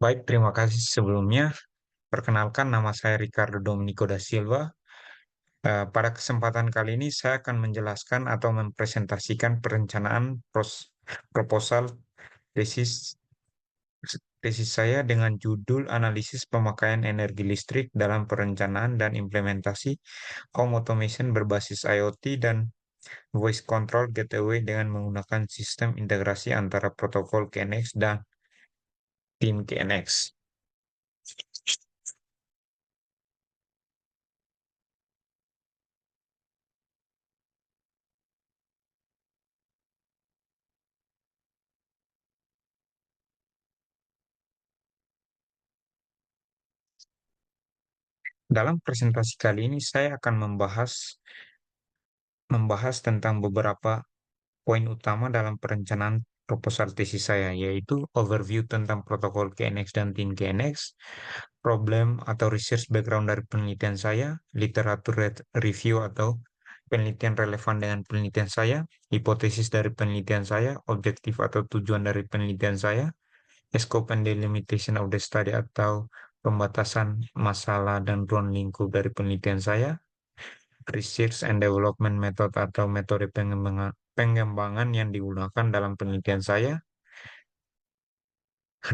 Baik, terima kasih sebelumnya. Perkenalkan, nama saya Ricardo Dominico da Silva. Pada kesempatan kali ini saya akan menjelaskan atau mempresentasikan perencanaan proposal tesis tesis saya dengan judul Analisis Pemakaian Energi Listrik dalam Perencanaan dan Implementasi Home Automation berbasis IoT dan Voice Control Gateway dengan menggunakan sistem integrasi antara protokol KNX dan tim KNX. Dalam presentasi kali ini saya akan membahas tentang beberapa poin utama dalam perencanaan proposal tesis saya, yaitu overview tentang protokol KNX dan TIN KNX, problem atau research background dari penelitian saya, literatur review atau penelitian relevan dengan penelitian saya, hipotesis dari penelitian saya, objektif atau tujuan dari penelitian saya, scope and delimitation of the study atau pembatasan masalah dan ruang lingkup dari penelitian saya, research and development method atau metode pengembangan yang digunakan dalam penelitian saya,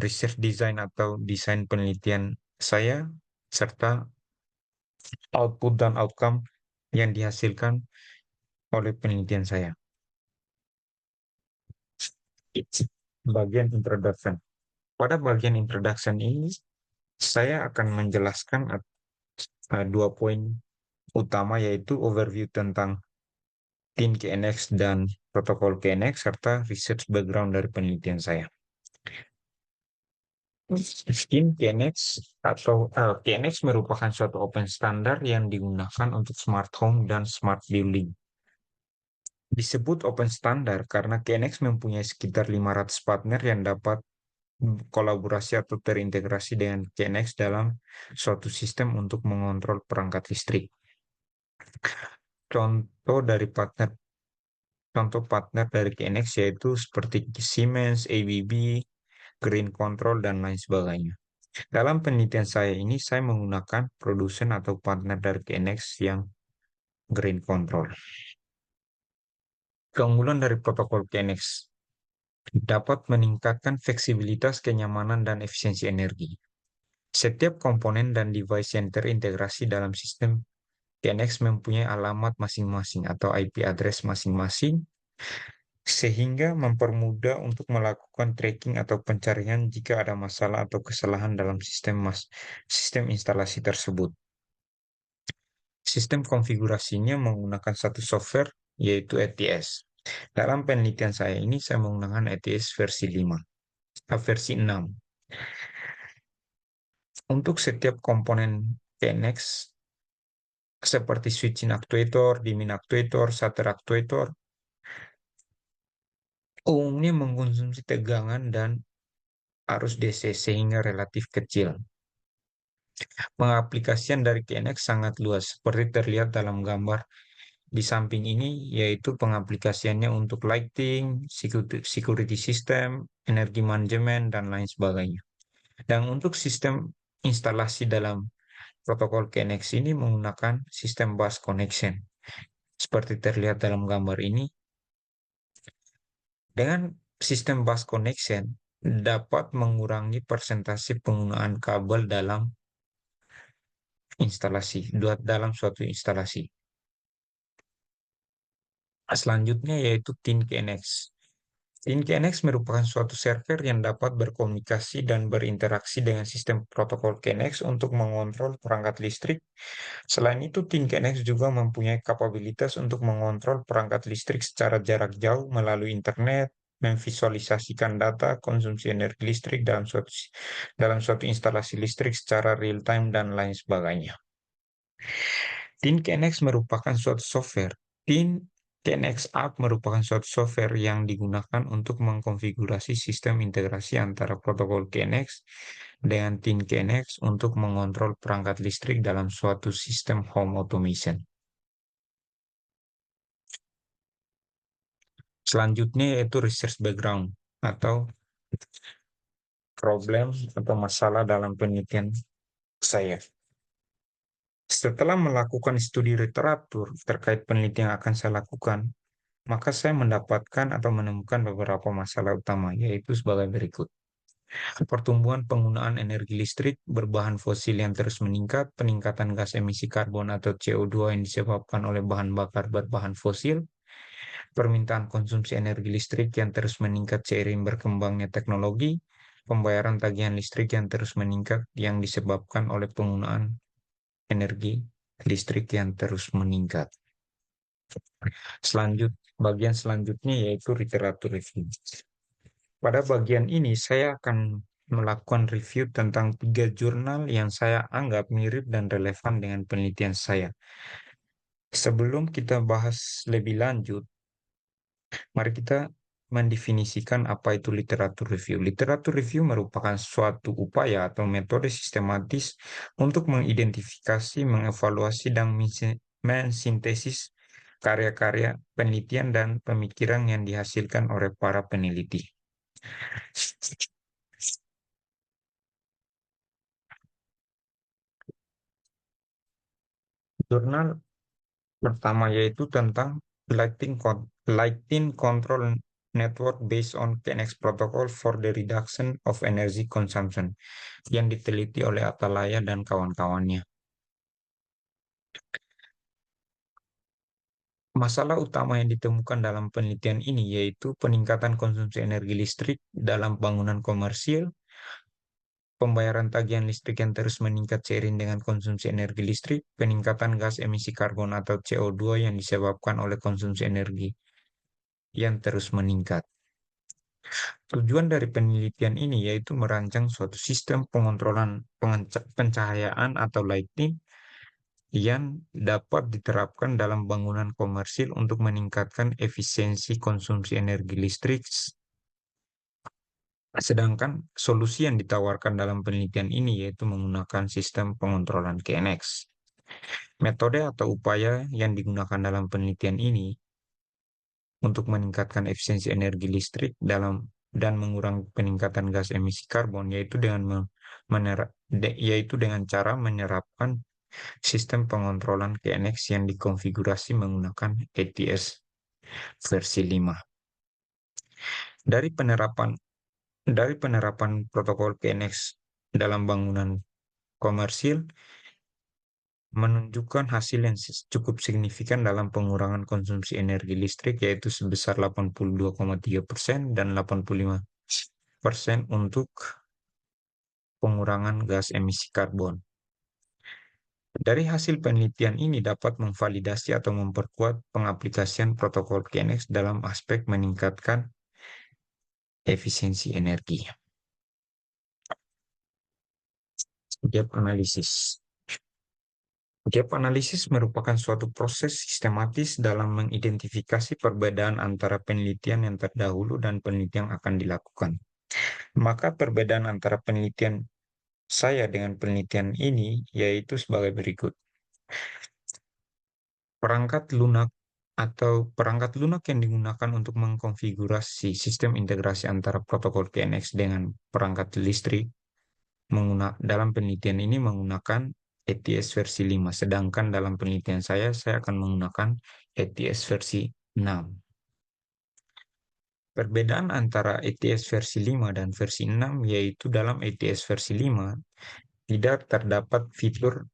research design atau desain penelitian saya, serta output dan outcome yang dihasilkan oleh penelitian saya. Bagian introduction. Pada bagian introduction ini, saya akan menjelaskan dua poin utama, yaitu overview tentang TIN KNX dan protokol KNX, serta research background dari penelitian saya. TIN KNX atau KNX merupakan suatu open standard yang digunakan untuk smart home dan smart building. Disebut open standard karena KNX mempunyai sekitar 500 partner yang dapat kolaborasi atau terintegrasi dengan KNX dalam suatu sistem untuk mengontrol perangkat listrik. Contoh dari partner Contoh partner dari KNX yaitu seperti Siemens, ABB, Green Control, dan lain sebagainya. Dalam penelitian saya ini, saya menggunakan produsen atau partner dari KNX yang Green Control. Keunggulan dari protokol KNX dapat meningkatkan fleksibilitas, kenyamanan, dan efisiensi energi. Setiap komponen dan device yang terintegrasi dalam sistem KNX mempunyai alamat masing-masing atau IP address masing-masing, sehingga mempermudah untuk melakukan tracking atau pencarian jika ada masalah atau kesalahan dalam sistem instalasi tersebut. Sistem konfigurasinya menggunakan satu software, yaitu ETS. Dalam penelitian saya ini, saya menggunakan ETS versi 6. Untuk setiap komponen KNX, seperti switching actuator, dimming actuator, shutter actuator, umumnya mengkonsumsi tegangan dan arus DC sehingga relatif kecil. Pengaplikasian dari KNX sangat luas, seperti terlihat dalam gambar di samping ini, yaitu pengaplikasiannya untuk lighting, security system, energi manajemen, dan lain sebagainya. Dan untuk sistem instalasi dalam protokol KNX ini menggunakan sistem bus connection. Seperti terlihat dalam gambar ini, dengan sistem bus connection dapat mengurangi persentase penggunaan kabel dalam suatu instalasi. Selanjutnya yaitu TIN KNX. TIN KNX merupakan suatu server yang dapat berkomunikasi dan berinteraksi dengan sistem protokol KNX untuk mengontrol perangkat listrik. Selain itu, TIN KNX juga mempunyai kapabilitas untuk mengontrol perangkat listrik secara jarak jauh melalui internet, memvisualisasikan data konsumsi energi listrik dalam suatu instalasi listrik secara real time, dan lain sebagainya. TIN KNX merupakan suatu software. TIN KNX App merupakan suatu software yang digunakan untuk mengkonfigurasi sistem integrasi antara protokol KNX dengan TIN KNX untuk mengontrol perangkat listrik dalam suatu sistem home automation. Selanjutnya yaitu research background atau problem atau masalah dalam penelitian saya. Setelah melakukan studi literatur terkait penelitian yang akan saya lakukan, maka saya mendapatkan atau menemukan beberapa masalah utama, yaitu sebagai berikut. Pertumbuhan penggunaan energi listrik berbahan fosil yang terus meningkat, peningkatan gas emisi karbon atau CO2 yang disebabkan oleh bahan bakar berbahan fosil, permintaan konsumsi energi listrik yang terus meningkat seiring berkembangnya teknologi, pembayaran tagihan listrik yang terus meningkat yang disebabkan oleh penggunaan energi listrik yang terus meningkat. Bagian selanjutnya yaitu literatur review. Pada bagian ini saya akan melakukan review tentang 3 jurnal yang saya anggap mirip dan relevan dengan penelitian saya. Sebelum kita bahas lebih lanjut, mari kita mendefinisikan apa itu literatur review. Literatur review merupakan suatu upaya atau metode sistematis untuk mengidentifikasi, mengevaluasi, dan mensintesis karya-karya penelitian dan pemikiran yang dihasilkan oleh para peneliti. Jurnal pertama yaitu tentang Lighting Control Network based on KNX Protocol for the Reduction of Energy Consumption yang diteliti oleh Atalaya dan kawan-kawannya. Masalah utama yang ditemukan dalam penelitian ini yaitu peningkatan konsumsi energi listrik dalam bangunan komersil, pembayaran tagihan listrik yang terus meningkat seiring dengan konsumsi energi listrik, peningkatan gas emisi karbon atau CO2 yang disebabkan oleh konsumsi energi yang terus meningkat. Tujuan dari penelitian ini yaitu merancang suatu sistem pengontrolan pencahayaan atau lighting yang dapat diterapkan dalam bangunan komersil untuk meningkatkan efisiensi konsumsi energi listrik. Sedangkan solusi yang ditawarkan dalam penelitian ini yaitu menggunakan sistem pengontrolan KNX. Metode atau upaya yang digunakan dalam penelitian ini untuk meningkatkan efisiensi energi listrik dan mengurangi peningkatan gas emisi karbon yaitu dengan cara menerapkan sistem pengontrolan KNX yang dikonfigurasi menggunakan ATS versi 5. Dari penerapan protokol KNX dalam bangunan komersil menunjukkan hasil yang cukup signifikan dalam pengurangan konsumsi energi listrik, yaitu sebesar 82,3% dan 85% untuk pengurangan gas emisi karbon. Dari hasil penelitian ini dapat memvalidasi atau memperkuat pengaplikasian protokol KNX dalam aspek meningkatkan efisiensi energi. Gap analisis. Gap analisis merupakan suatu proses sistematis dalam mengidentifikasi perbedaan antara penelitian yang terdahulu dan penelitian yang akan dilakukan. Maka perbedaan antara penelitian saya dengan penelitian ini yaitu sebagai berikut. Perangkat lunak yang digunakan untuk mengkonfigurasi sistem integrasi antara protokol KNX dengan perangkat listrik dalam penelitian ini menggunakan ATS versi 5, sedangkan dalam penelitian saya akan menggunakan ATS versi 6. Perbedaan antara ATS versi 5 dan versi 6 yaitu dalam ATS versi 5 tidak terdapat fitur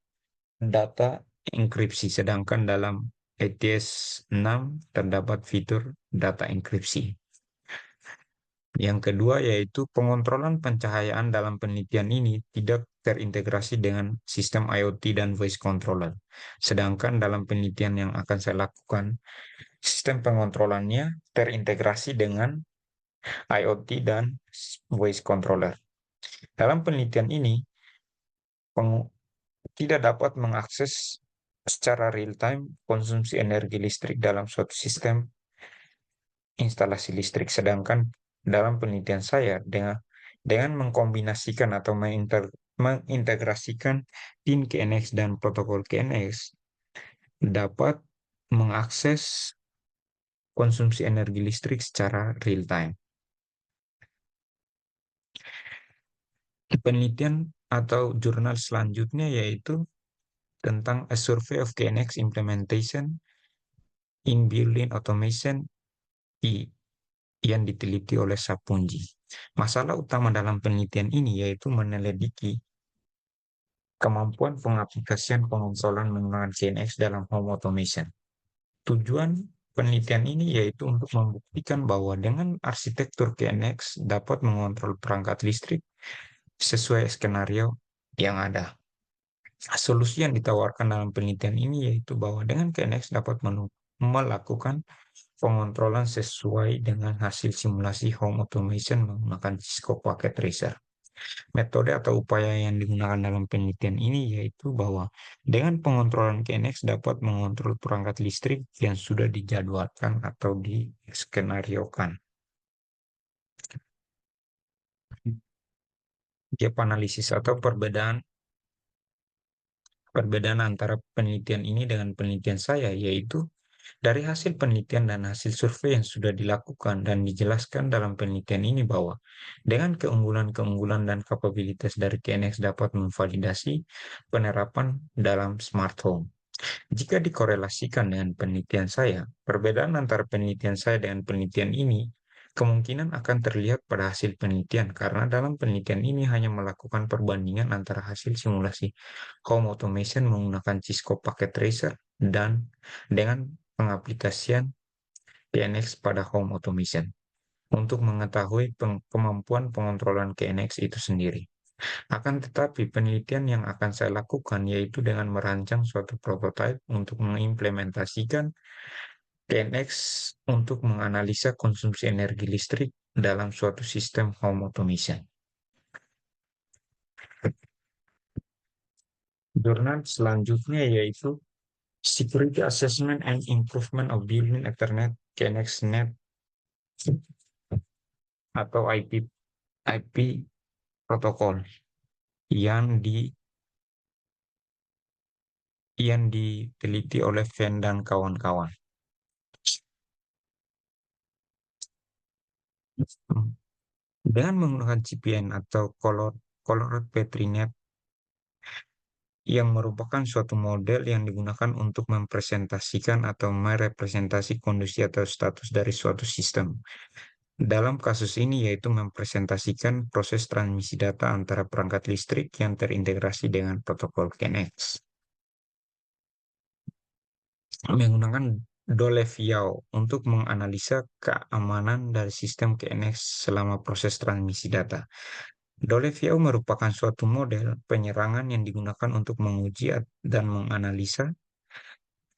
data enkripsi, sedangkan dalam ATS 6 terdapat fitur data enkripsi. Yang kedua yaitu pengontrolan pencahayaan dalam penelitian ini tidak terintegrasi dengan sistem IoT dan voice controller. Sedangkan dalam penelitian yang akan saya lakukan, sistem pengontrolannya terintegrasi dengan IoT dan voice controller. Dalam penelitian ini, tidak dapat mengakses secara real-time konsumsi energi listrik dalam suatu sistem instalasi listrik. Sedangkan dalam penelitian saya dengan mengkombinasikan atau mengintegrasikan PIN KNX dan protokol KNX dapat mengakses konsumsi energi listrik secara real time. Penelitian atau jurnal selanjutnya yaitu tentang A Survey of KNX Implementation in Building Automation yang diteliti oleh Sapunji. Masalah utama dalam penelitian ini yaitu menyelidiki kemampuan pengaplikasian pengonsolan menggunakan KNX dalam home automation. Tujuan penelitian ini yaitu untuk membuktikan bahwa dengan arsitektur KNX dapat mengontrol perangkat listrik sesuai skenario yang ada. Solusi yang ditawarkan dalam penelitian ini yaitu bahwa dengan KNX dapat melakukan pengontrolan sesuai dengan hasil simulasi home automation menggunakan Cisco Packet Tracer. Metode atau upaya yang digunakan dalam penelitian ini yaitu bahwa dengan pengontrolan KNX dapat mengontrol perangkat listrik yang sudah dijadwalkan atau diskenariokan. Gap analisis atau perbedaan antara penelitian ini dengan penelitian saya yaitu dari hasil penelitian dan hasil survei yang sudah dilakukan dan dijelaskan dalam penelitian ini bahwa dengan keunggulan-keunggulan dan kapabilitas dari KNX dapat memvalidasi penerapan dalam smart home. Jika dikorelasikan dengan penelitian saya, perbedaan antara penelitian saya dengan penelitian ini kemungkinan akan terlihat pada hasil penelitian karena dalam penelitian ini hanya melakukan perbandingan antara hasil simulasi home automation menggunakan Cisco Packet Tracer dan dengan pengaplikasian KNX pada home automation untuk mengetahui kemampuan pengontrolan KNX itu sendiri. Akan tetapi, penelitian yang akan saya lakukan yaitu dengan merancang suatu prototipe untuk mengimplementasikan KNX untuk menganalisa konsumsi energi listrik dalam suatu sistem home automation. Jurnal selanjutnya yaitu Security Assessment and Improvement of Building Ethernet KNX Net atau IP protokol yang diteliti oleh Venn dan kawan-kawan. Dengan menggunakan CPN atau Colored Petri Net yang merupakan suatu model yang digunakan untuk mempresentasikan atau merepresentasi kondisi atau status dari suatu sistem. Dalam kasus ini yaitu mempresentasikan proses transmisi data antara perangkat listrik yang terintegrasi dengan protokol KNX. Menggunakan Dolev-Yao untuk menganalisa keamanan dari sistem KNX selama proses transmisi data. Dolev-Yao merupakan suatu model penyerangan yang digunakan untuk menguji dan menganalisa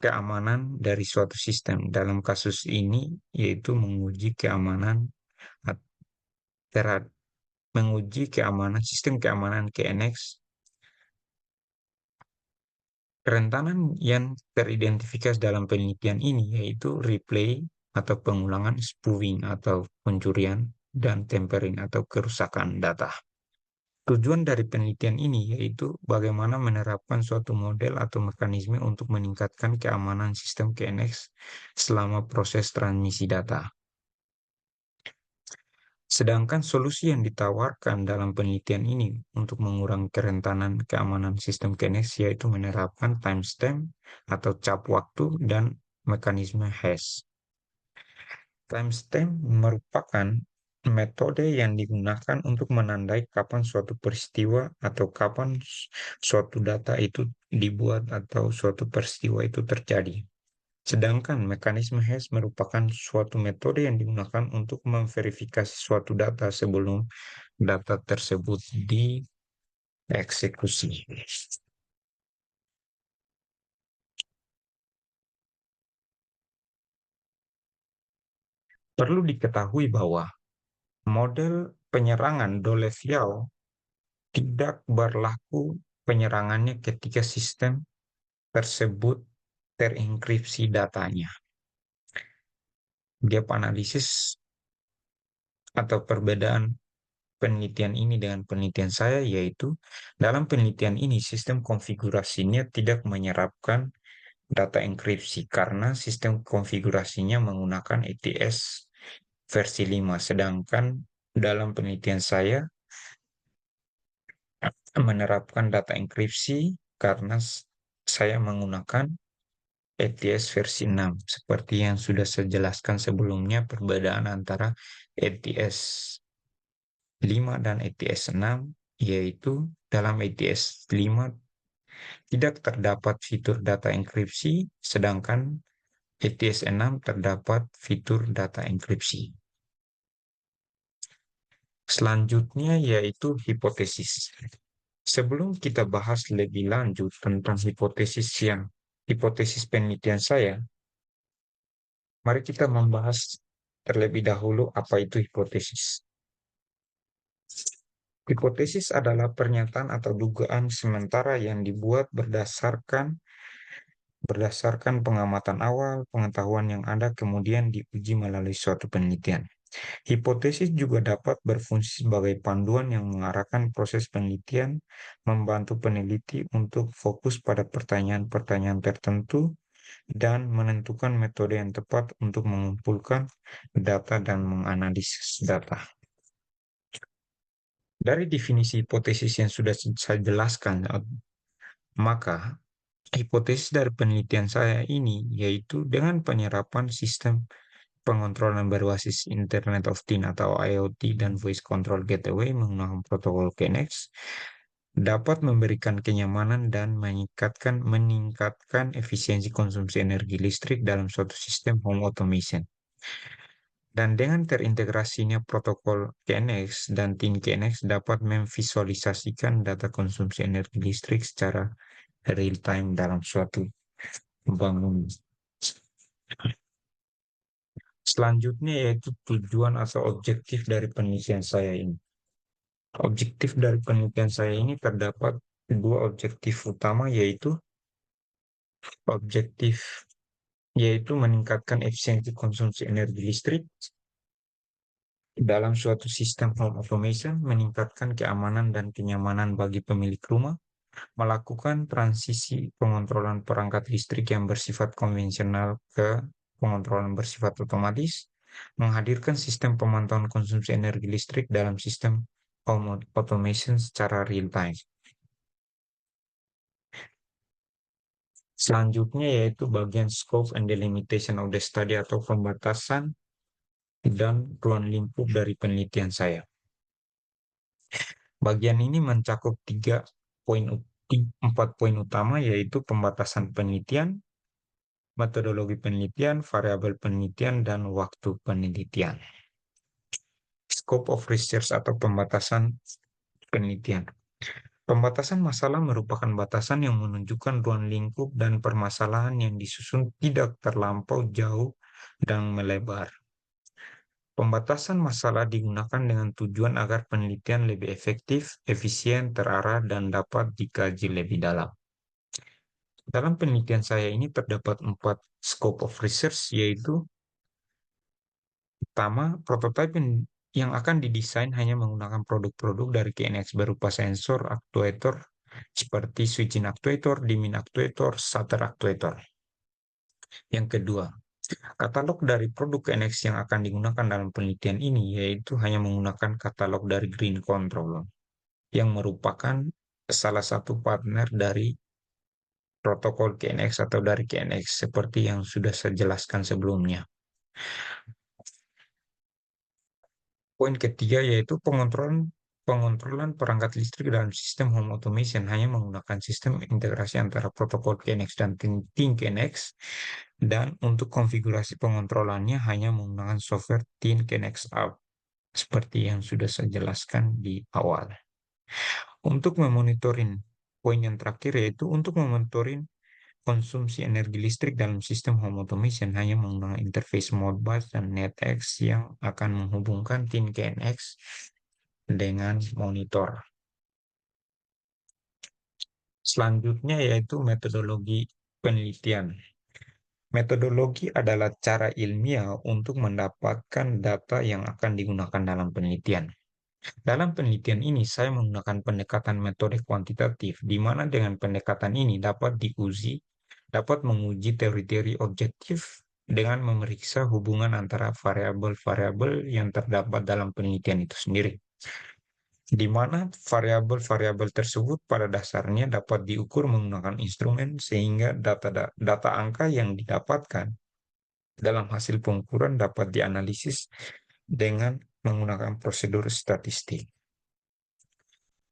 keamanan dari suatu sistem. Dalam kasus ini yaitu menguji keamanan sistem keamanan KNX. Kerentanan yang teridentifikasi dalam penelitian ini yaitu replay atau pengulangan, spoofing atau pencurian, dan tampering atau kerusakan data. Tujuan dari penelitian ini yaitu bagaimana menerapkan suatu model atau mekanisme untuk meningkatkan keamanan sistem KNX selama proses transmisi data. Sedangkan solusi yang ditawarkan dalam penelitian ini untuk mengurangi kerentanan keamanan sistem KNX yaitu menerapkan timestamp atau cap waktu dan mekanisme hash. Timestamp merupakan metode yang digunakan untuk menandai kapan suatu peristiwa atau kapan suatu data itu dibuat atau suatu peristiwa itu terjadi. Sedangkan mekanisme hash merupakan suatu metode yang digunakan untuk memverifikasi suatu data sebelum data tersebut dieksekusi. Perlu diketahui bahwa model penyerangan Dolev-Yao tidak berlaku penyerangannya ketika sistem tersebut terenkripsi datanya. Gap analisis atau perbedaan penelitian ini dengan penelitian saya yaitu dalam penelitian ini sistem konfigurasinya tidak menyerapkan data enkripsi karena sistem konfigurasinya menggunakan ETS versi 5, sedangkan dalam penelitian saya menerapkan data enkripsi karena saya menggunakan ETS versi 6. Seperti yang sudah saya jelaskan sebelumnya, perbedaan antara ETS 5 dan ETS 6, yaitu dalam ETS 5 tidak terdapat fitur data enkripsi, sedangkan ETS 6 terdapat fitur data enkripsi. Selanjutnya yaitu hipotesis. Sebelum kita bahas lebih lanjut tentang hipotesis penelitian saya, mari kita membahas terlebih dahulu apa itu hipotesis. Hipotesis adalah pernyataan atau dugaan sementara yang dibuat berdasarkan pengamatan awal, pengetahuan yang ada, kemudian diuji melalui suatu penelitian. Hipotesis juga dapat berfungsi sebagai panduan yang mengarahkan proses penelitian, membantu peneliti untuk fokus pada pertanyaan-pertanyaan tertentu, dan menentukan metode yang tepat untuk mengumpulkan data dan menganalisis data. Dari definisi hipotesis yang sudah saya jelaskan, maka hipotesis dari penelitian saya ini yaitu dengan penyerapan sistem pengontrolan berbasis Internet of Things atau IoT dan Voice Control Gateway menggunakan protokol KNX dapat memberikan kenyamanan dan meningkatkan efisiensi konsumsi energi listrik dalam suatu sistem home automation. Dan dengan terintegrasinya protokol KNX dan TIN KNX dapat memvisualisasikan data konsumsi energi listrik secara real-time dalam suatu bangunan. Selanjutnya yaitu tujuan atau objektif dari penelitian saya ini. Objektif dari penelitian saya ini terdapat dua objektif utama, yaitu meningkatkan efisiensi konsumsi energi listrik dalam suatu sistem home automation, meningkatkan keamanan dan kenyamanan bagi pemilik rumah, melakukan transisi pengontrolan perangkat listrik yang bersifat konvensional ke pengontrolan bersifat otomatis, menghadirkan sistem pemantauan konsumsi energi listrik dalam sistem home automation secara real-time. Selanjutnya yaitu bagian scope and delimitation of the study atau pembatasan dan ruang lingkup dari penelitian saya. Bagian ini mencakup 4 poin utama, yaitu pembatasan penelitian, metodologi penelitian, variabel penelitian, dan waktu penelitian. Scope of research atau pembatasan penelitian. Pembatasan masalah merupakan batasan yang menunjukkan ruang lingkup dan permasalahan yang disusun tidak terlampau jauh dan melebar. Pembatasan masalah digunakan dengan tujuan agar penelitian lebih efektif, efisien, terarah, dan dapat dikaji lebih dalam. Dalam penelitian saya ini terdapat 4 scope of research, yaitu pertama, prototipe yang akan didesain hanya menggunakan produk-produk dari KNX berupa sensor, aktuator, seperti switching aktuator, dimming aktuator, shutter aktuator. Yang kedua, katalog dari produk KNX yang akan digunakan dalam penelitian ini yaitu hanya menggunakan katalog dari Green Control, yang merupakan salah satu partner dari protokol KNX atau dari KNX seperti yang sudah saya jelaskan sebelumnya. Poin ketiga yaitu pengontrolan perangkat listrik dalam sistem home automation hanya menggunakan sistem integrasi antara protokol KNX dan TIN KNX, dan untuk konfigurasi pengontrolannya hanya menggunakan software TIN KNX App seperti yang sudah saya jelaskan di awal. Untuk memonitoring, poin yang terakhir yaitu untuk memonitoring konsumsi energi listrik dalam sistem home automation hanya menggunakan interface Modbus dan NetX yang akan menghubungkan TIN KNX dengan monitor. Selanjutnya yaitu metodologi penelitian. Metodologi adalah cara ilmiah untuk mendapatkan data yang akan digunakan dalam penelitian. Dalam penelitian ini, saya menggunakan pendekatan metode kuantitatif, di mana dengan pendekatan ini dapat menguji teori-teori objektif dengan memeriksa hubungan antara variabel-variabel yang terdapat dalam penelitian itu sendiri. di mana variabel-variabel tersebut pada dasarnya dapat diukur menggunakan instrumen sehingga data angka yang didapatkan dalam hasil pengukuran dapat dianalisis dengan menggunakan prosedur statistik.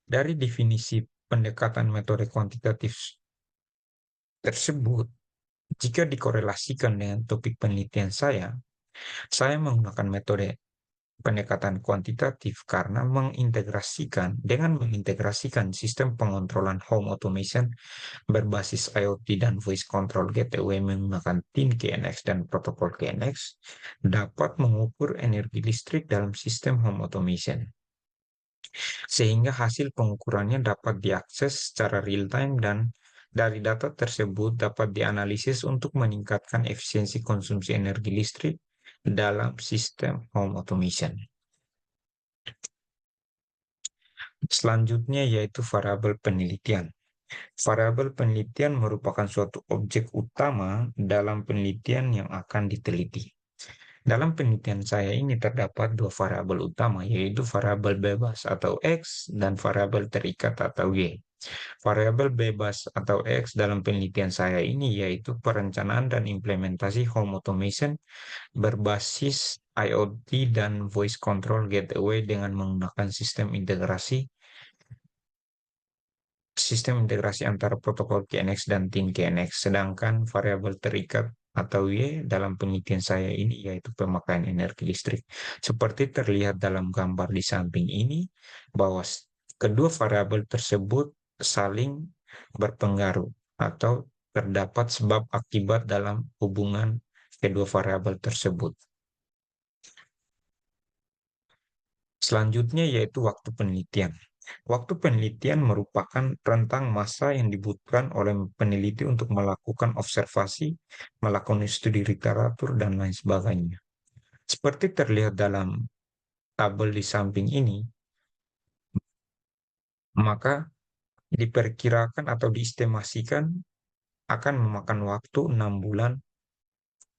Dari definisi pendekatan metode kuantitatif tersebut, jika dikorelasikan dengan topik penelitian saya menggunakan metode pendekatan kuantitatif karena mengintegrasikan sistem pengontrolan home automation berbasis IoT dan voice control gateway menggunakan TIN KNX dan protokol KNX dapat mengukur energi listrik dalam sistem home automation, sehingga hasil pengukurannya dapat diakses secara real-time dan dari data tersebut dapat dianalisis untuk meningkatkan efisiensi konsumsi energi listrik dalam sistem home automation. Selanjutnya yaitu variabel penelitian. Variabel penelitian merupakan suatu objek utama dalam penelitian yang akan diteliti. Dalam penelitian saya ini terdapat dua variabel utama, yaitu variabel bebas atau X dan variabel terikat atau Y. Variabel bebas atau X dalam penelitian saya ini yaitu perencanaan dan implementasi home automation berbasis IoT dan voice control gateway dengan menggunakan sistem integrasi antara protokol KNX dan TIN KNX. Sedangkan variabel terikat atau Y dalam penelitian saya ini yaitu pemakaian energi listrik. Seperti terlihat dalam gambar di samping ini, bahwa kedua variabel tersebut saling berpengaruh atau terdapat sebab akibat dalam hubungan kedua variabel tersebut. Selanjutnya yaitu waktu penelitian. Waktu penelitian merupakan rentang masa yang dibutuhkan oleh peneliti untuk melakukan observasi, melakukan studi literatur, dan lain sebagainya. Seperti terlihat dalam tabel di samping ini, maka diperkirakan atau diestimasikan akan memakan waktu 6 bulan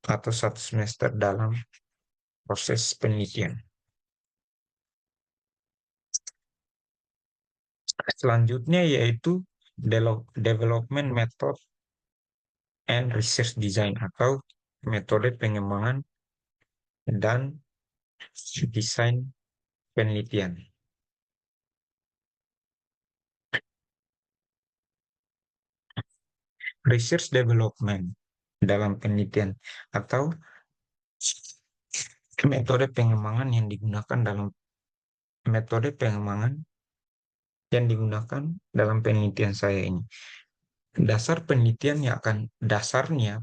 atau 1 semester dalam proses penelitian. Selanjutnya yaitu development method and research design atau metode pengembangan dan desain penelitian. Research development dalam penelitian atau metode pengembangan yang digunakan dalam penelitian saya ini. Dasarnya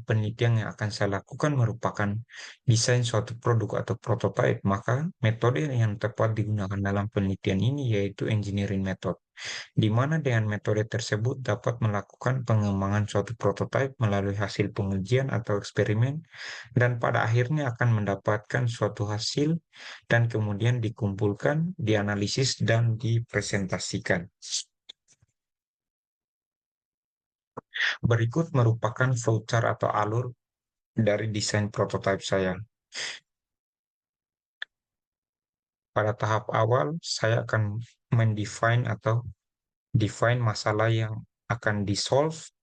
penelitian yang akan saya lakukan merupakan desain suatu produk atau prototipe, maka metode yang tepat digunakan dalam penelitian ini yaitu engineering method, di mana dengan metode tersebut dapat melakukan pengembangan suatu prototipe melalui hasil pengujian atau eksperimen, dan pada akhirnya akan mendapatkan suatu hasil dan kemudian dikumpulkan, dianalisis, dan dipresentasikan. Berikut merupakan flowchart atau alur dari desain prototipe saya. Pada tahap awal, saya akan define masalah yang akan di-solve.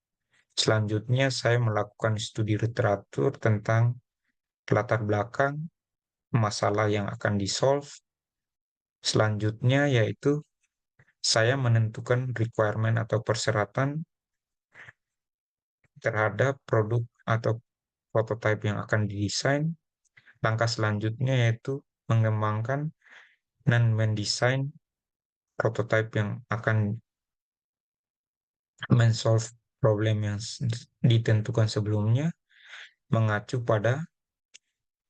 Selanjutnya, saya melakukan studi literatur tentang latar belakang masalah yang akan di-solve. Selanjutnya, yaitu saya menentukan requirement atau persyaratan terhadap produk atau prototipe yang akan didesain. Langkah selanjutnya yaitu mengembangkan dan mendesain prototipe yang akan men-solve problem yang ditentukan sebelumnya, mengacu pada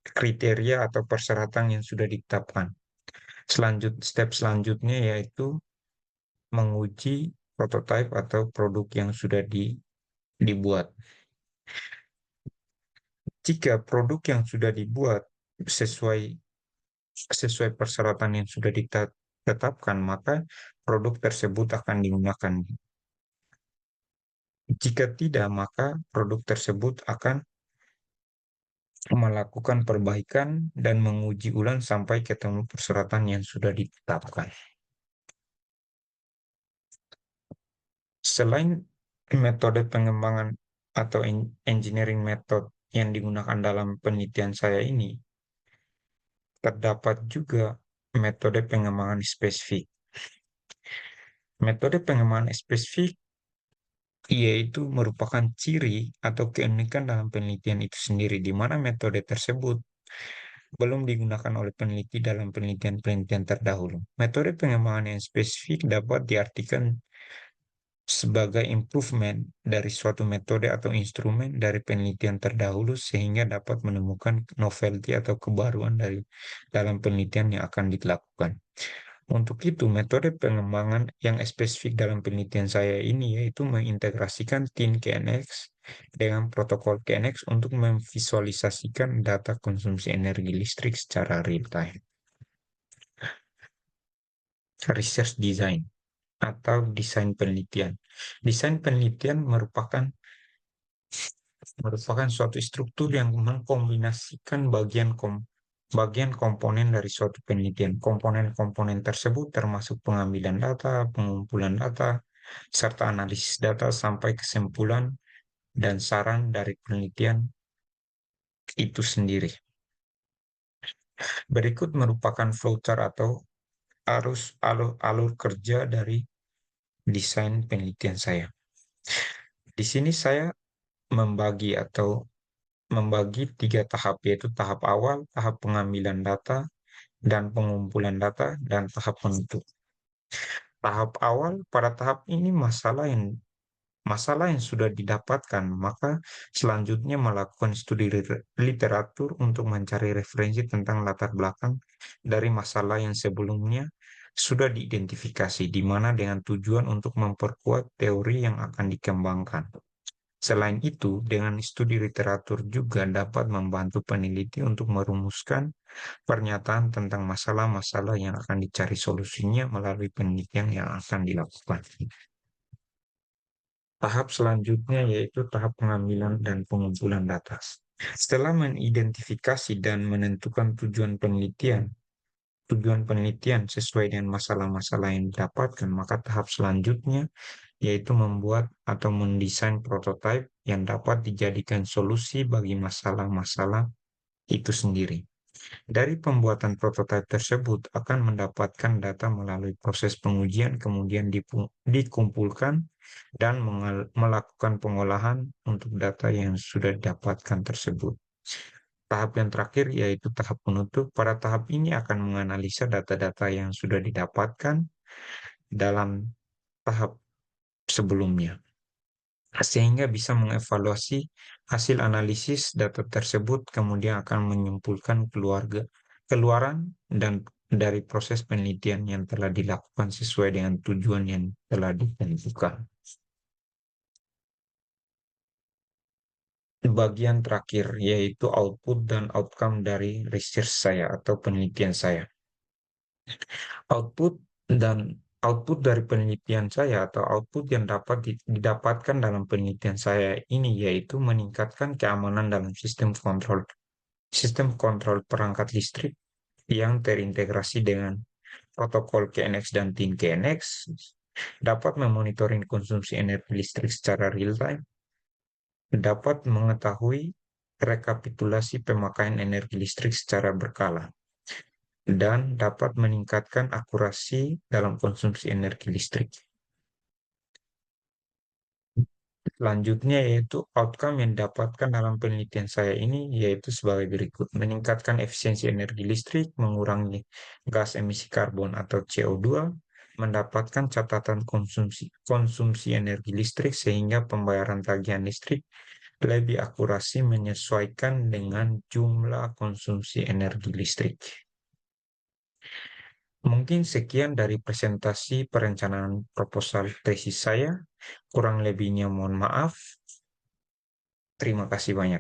kriteria atau persyaratan yang sudah ditetapkan. Step selanjutnya yaitu menguji prototipe atau produk yang sudah dibuat. Jika produk yang sudah dibuat sesuai persyaratan yang sudah ditetapkan, maka produk tersebut akan digunakan. Jika tidak, maka produk tersebut akan melakukan perbaikan dan menguji ulang sampai ketemu persyaratan yang sudah ditetapkan. Selain metode pengembangan atau engineering method yang digunakan dalam penelitian saya ini, terdapat juga metode pengembangan spesifik. Metode pengembangan spesifik yaitu merupakan ciri atau keunikan dalam penelitian itu sendiri, di mana metode tersebut belum digunakan oleh peneliti dalam penelitian-penelitian terdahulu. Metode pengembangan yang spesifik dapat diartikan sebagai improvement dari suatu metode atau instrumen dari penelitian terdahulu sehingga dapat menemukan novelty atau kebaruan dari dalam penelitian yang akan dilakukan. Untuk itu, metode pengembangan yang spesifik dalam penelitian saya ini yaitu mengintegrasikan TIN KNX dengan protokol KNX untuk memvisualisasikan data konsumsi energi listrik secara real time. Research design atau desain penelitian. Desain penelitian merupakan suatu struktur yang mengkombinasikan bagian komponen dari suatu penelitian. Komponen-komponen tersebut termasuk pengambilan data, pengumpulan data, serta analisis data sampai kesimpulan dan saran dari penelitian itu sendiri. Berikut merupakan flowchart atau alur kerja dari desain penelitian saya. Di sini saya membagi 3 tahap, yaitu tahap awal, tahap pengambilan data, dan pengumpulan data, dan tahap penutup. Tahap awal, pada tahap ini masalah yang sudah didapatkan, maka selanjutnya melakukan studi literatur untuk mencari referensi tentang latar belakang dari masalah yang sebelumnya sudah diidentifikasi, di mana dengan tujuan untuk memperkuat teori yang akan dikembangkan. Selain itu, dengan studi literatur juga dapat membantu peneliti untuk merumuskan pernyataan tentang masalah-masalah yang akan dicari solusinya melalui penelitian yang akan dilakukan. Tahap selanjutnya yaitu tahap pengambilan dan pengumpulan data. Setelah mengidentifikasi dan menentukan tujuan penelitian sesuai dengan masalah-masalah yang didapatkan, maka tahap selanjutnya yaitu membuat atau mendesain prototipe yang dapat dijadikan solusi bagi masalah-masalah itu sendiri. Dari pembuatan prototipe tersebut akan mendapatkan data melalui proses pengujian, kemudian dikumpulkan dan melakukan pengolahan untuk data yang sudah didapatkan tersebut. Tahap yang terakhir yaitu tahap penutup. Pada tahap ini akan menganalisa data-data yang sudah didapatkan dalam tahap sebelumnya, sehingga bisa mengevaluasi hasil analisis data tersebut, kemudian akan menyimpulkan keluaran dan dari proses penelitian yang telah dilakukan sesuai dengan tujuan yang telah ditentukan. Bagian terakhir yaitu output dan outcome dari research saya atau penelitian saya. Output dari penelitian saya atau output yang dapat didapatkan dalam penelitian saya ini yaitu meningkatkan keamanan dalam sistem kontrol perangkat listrik yang terintegrasi dengan protokol KNX dan TIN KNX, dapat memonitoring konsumsi energi listrik secara real time, dapat mengetahui rekapitulasi pemakaian energi listrik secara berkala, dan dapat meningkatkan akurasi dalam konsumsi energi listrik. Selanjutnya yaitu outcome yang didapatkan dalam penelitian saya ini yaitu sebagai berikut. Meningkatkan efisiensi energi listrik, mengurangi gas emisi karbon atau CO2, mendapatkan catatan konsumsi energi listrik sehingga pembayaran tagihan listrik lebih akurasi menyesuaikan dengan jumlah konsumsi energi listrik. Mungkin sekian dari presentasi perencanaan proposal tesis saya. Kurang lebihnya mohon maaf. Terima kasih banyak.